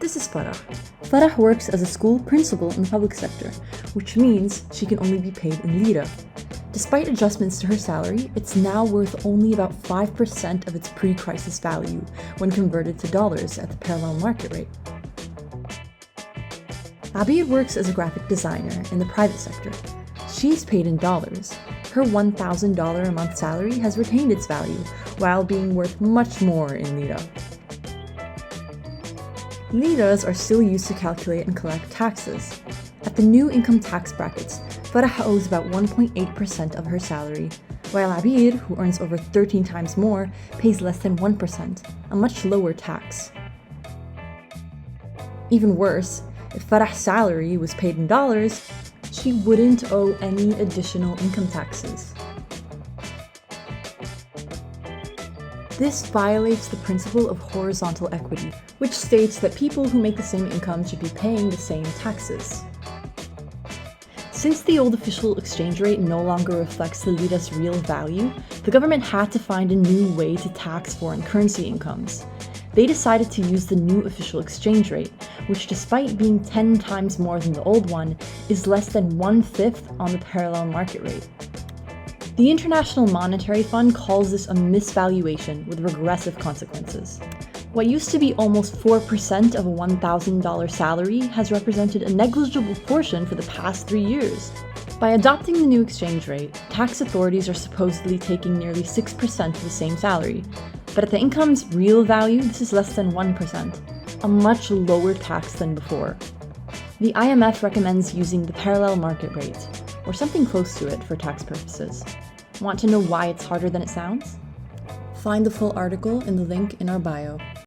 This is Farah. Farah works as a school principal in the public sector, which means she can only be paid in lira. Despite adjustments to her salary, it's now worth only about 5% of its pre-crisis value when converted to dollars at the parallel market rate. Abir works as a graphic designer in the private sector. She's paid in dollars. Her $1,000 a month salary has retained its value, while being worth much more in lira. Liras are still used to calculate and collect taxes. At the new income tax brackets, Farah owes about 1.8% of her salary, while Abir, who earns over 13 times more, pays less than 1%, a much lower tax. Even worse, if Farah's salary was paid in dollars, she wouldn't owe any additional income taxes. This violates the principle of horizontal equity, which states that people who make the same income should be paying the same taxes. Since the old official exchange rate no longer reflects the lira's real value, the government had to find a new way to tax foreign currency incomes. They decided to use the new official exchange rate, which despite being 10 times more than the old one, is less than 1/5 on the parallel market rate. The International Monetary Fund calls this a misvaluation with regressive consequences. What used to be almost 4% of a $1,000 salary has represented a negligible portion for the past 3 years. By adopting the new exchange rate, tax authorities are supposedly taking nearly 6% of the same salary, but at the income's real value, this is less than 1%, a much lower tax than before. The IMF recommends using the parallel market rate, or something close to it for tax purposes. Want to know why it's harder than it sounds? Find the full article in the link in our bio.